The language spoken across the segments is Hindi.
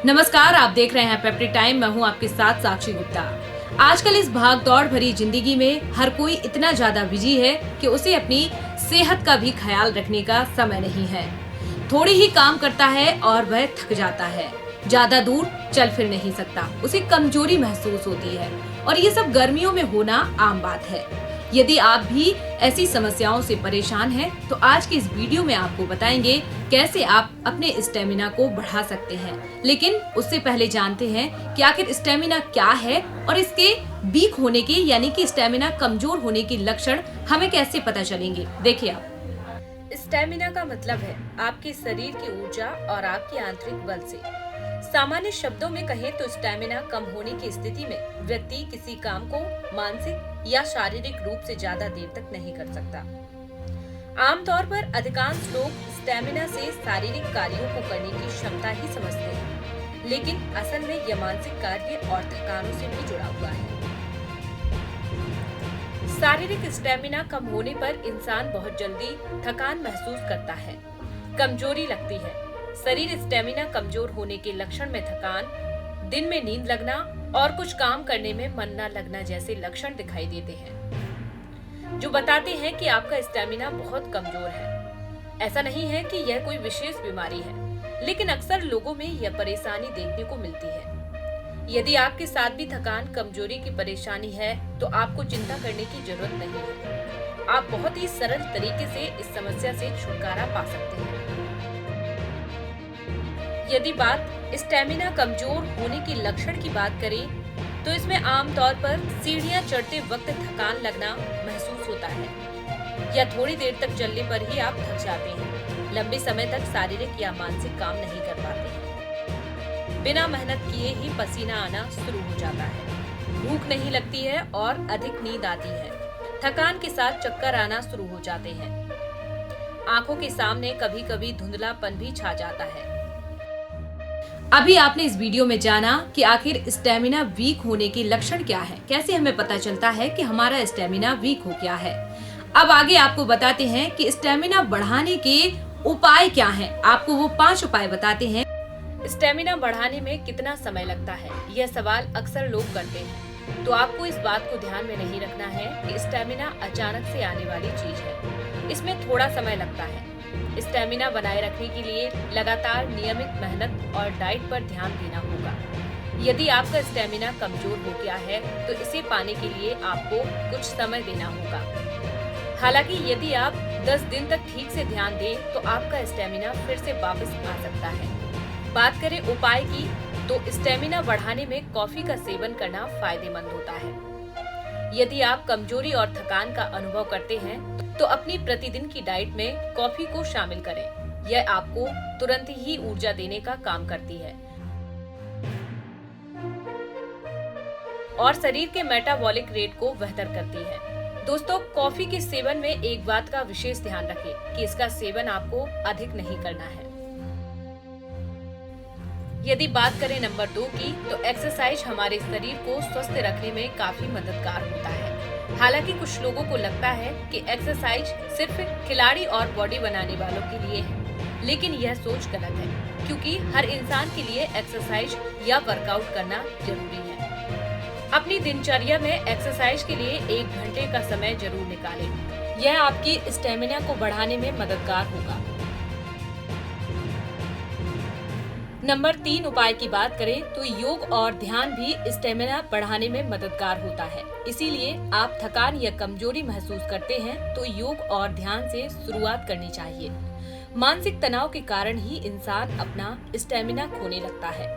नमस्कार, आप देख रहे हैं पेप्टी टाइम। मैं हूं आपके साथ साक्षी गुप्ता। आजकल इस भाग दौड़ भरी जिंदगी में हर कोई इतना ज्यादा बिजी है कि उसे अपनी सेहत का भी ख्याल रखने का समय नहीं है। थोड़ी ही काम करता है और वह थक जाता है, ज्यादा दूर चल फिर नहीं सकता, उसे कमजोरी महसूस होती है और ये सब गर्मियों में होना आम बात है। यदि आप भी ऐसी समस्याओं से परेशान हैं, तो आज के इस वीडियो में आपको बताएंगे कैसे आप अपने स्टेमिना को बढ़ा सकते हैं। लेकिन उससे पहले जानते हैं कि आखिर स्टेमिना क्या है और इसके वीक होने के यानी कि स्टेमिना कमजोर होने के लक्षण हमें कैसे पता चलेंगे। देखिए, आप स्टेमिना का मतलब है आपके शरीर की ऊर्जा और आपके आंतरिक बल से। सामान्य शब्दों में कहें तो स्टेमिना कम होने की स्थिति में व्यक्ति किसी काम को मानसिक या शारीरिक रूप से ज्यादा देर तक नहीं कर सकता। आमतौर पर अधिकांश लोग स्टेमिना से शारीरिक कार्यों को करने की क्षमता ही समझते हैं, लेकिन असल में यह मानसिक कार्य और थकानों से भी जुड़ा हुआ है। शारीरिक स्टेमिना कम होने पर इंसान बहुत जल्दी थकान महसूस करता है, कमजोरी लगती है। शरीर स्टेमिना कमजोर होने के लक्षण में थकान, दिन में नींद लगना और कुछ काम करने में मन न लगना जैसे लक्षण दिखाई देते हैं, जो बताते हैं कि आपका स्टेमिना बहुत कमजोर है। ऐसा नहीं है कि यह कोई विशेष बीमारी है, लेकिन अक्सर लोगों में यह परेशानी देखने को मिलती है। यदि आपके साथ भी थकान, कमजोरी की परेशानी है, तो आपको चिंता करने की जरूरत नहीं है। आप बहुत ही सरल तरीके से इस समस्या से छुटकारा पा सकते हैं। यदि बात स्टेमिना कमजोर होने के लक्षण की बात करें, तो इसमें आमतौर पर सीढ़ियां चढ़ते वक्त थकान लगना महसूस होता है, या थोड़ी देर तक चलने पर ही आप थक जाते हैं। लंबे समय तक शारीरिक या मानसिक काम नहीं कर पाते हैं। बिना मेहनत किए ही पसीना आना शुरू हो जाता है। भूख नहीं लगती है और अधिक नींद आती है। थकान के साथ चक्कर आना शुरू हो जाते हैं। आंखों के सामने कभी कभी धुंधलापन भी छा जाता है। अभी आपने इस वीडियो में जाना कि आखिर स्टेमिना वीक होने के लक्षण क्या है, कैसे हमें पता चलता है कि हमारा स्टेमिना वीक हो गया है। अब आगे आपको बताते हैं कि स्टेमिना बढ़ाने के उपाय क्या हैं। आपको वो 5 उपाय बताते हैं। स्टेमिना बढ़ाने में कितना समय लगता है, यह सवाल अक्सर लोग करते हैं, तो आपको इस बात को ध्यान में नहीं रखना है कि स्टेमिना अचानक से आने वाली चीज है। इसमें थोड़ा समय लगता है। स्टेमिना बनाए रखने के लिए लगातार नियमित मेहनत और डाइट पर ध्यान देना होगा। यदि आपका स्टेमिना कमजोर हो गया है, तो इसे पाने के लिए आपको कुछ समय देना होगा। हालांकि यदि आप 10 दिन तक ठीक से ध्यान दें, तो आपका स्टेमिना फिर से वापस आ सकता है। बात करें उपाय की, तो स्टेमिना बढ़ाने में कॉफी का सेवन करना फायदेमंद होता है। यदि आप कमजोरी और थकान का अनुभव करते हैं, तो अपनी प्रतिदिन की डाइट में कॉफी को शामिल करें। यह आपको तुरंत ही ऊर्जा देने का काम करती है और शरीर के मेटाबॉलिक रेट को बेहतर करती है। दोस्तों, कॉफी के सेवन में एक बात का विशेष ध्यान रखें कि इसका सेवन आपको अधिक नहीं करना है। यदि बात करें नंबर 2 की, तो एक्सरसाइज हमारे शरीर को स्वस्थ रखने में काफी मददगार होता है। हालांकि कुछ लोगों को लगता है कि एक्सरसाइज सिर्फ खिलाड़ी और बॉडी बनाने वालों के लिए है, लेकिन यह सोच गलत है, क्योंकि हर इंसान के लिए एक्सरसाइज या वर्कआउट करना जरूरी है। अपनी दिनचर्या में एक्सरसाइज के लिए 1 घंटे का समय जरूर निकालें। यह आपकी स्टेमिना को बढ़ाने में मददगार होगा। नंबर 3 उपाय की बात करें, तो योग और ध्यान भी स्टेमिना बढ़ाने में मददगार होता है। इसीलिए आप थकान या कमजोरी महसूस करते हैं, तो योग और ध्यान से शुरुआत करनी चाहिए। मानसिक तनाव के कारण ही इंसान अपना स्टेमिना खोने लगता है।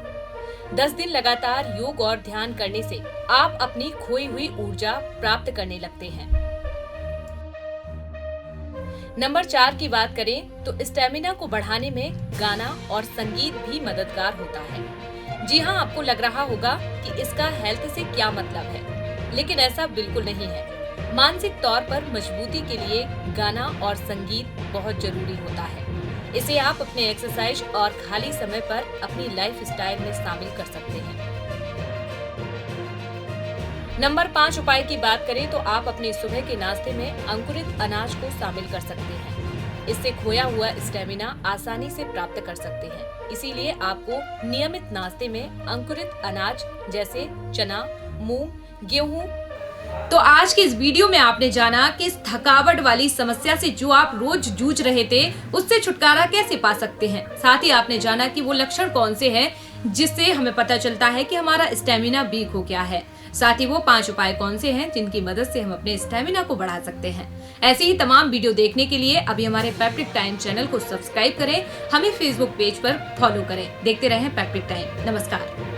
10 दिन लगातार योग और ध्यान करने से आप अपनी खोई हुई ऊर्जा प्राप्त करने लगते हैं। नंबर 4 की बात करें, तो स्टेमिना को बढ़ाने में गाना और संगीत भी मददगार होता है। जी हाँ, आपको लग रहा होगा कि इसका हेल्थ से क्या मतलब है, लेकिन ऐसा बिल्कुल नहीं है। मानसिक तौर पर मजबूती के लिए गाना और संगीत बहुत जरूरी होता है। इसे आप अपने एक्सरसाइज और खाली समय पर अपनी लाइफस्टाइल में शामिल कर सकते हैं। नंबर 5 उपाय की बात करें, तो आप अपने सुबह के नाश्ते में अंकुरित अनाज को शामिल कर सकते हैं। इससे खोया हुआ स्टेमिना आसानी से प्राप्त कर सकते हैं। इसीलिए आपको नियमित नाश्ते में अंकुरित अनाज जैसे चना, मूंग, गेहूं। तो आज की इस वीडियो में आपने जाना कि इस थकावट वाली समस्या से जो आप रोज जूझ रहे थे उससे छुटकारा कैसे पा सकते हैं। साथ ही आपने जाना कि वो लक्षण कौन से हैं जिससे हमें पता चलता है कि हमारा स्टेमिना वीक हो गया है। साथ ही वो 5 उपाय कौन से हैं जिनकी मदद से हम अपने स्टेमिना को बढ़ा सकते हैं। ऐसे ही तमाम वीडियो देखने के लिए अभी हमारे पेप्टिक टाइम चैनल को सब्सक्राइब करें, हमें फेसबुक पेज पर फॉलो करें। देखते रहें पेप्टिक टाइम। नमस्कार।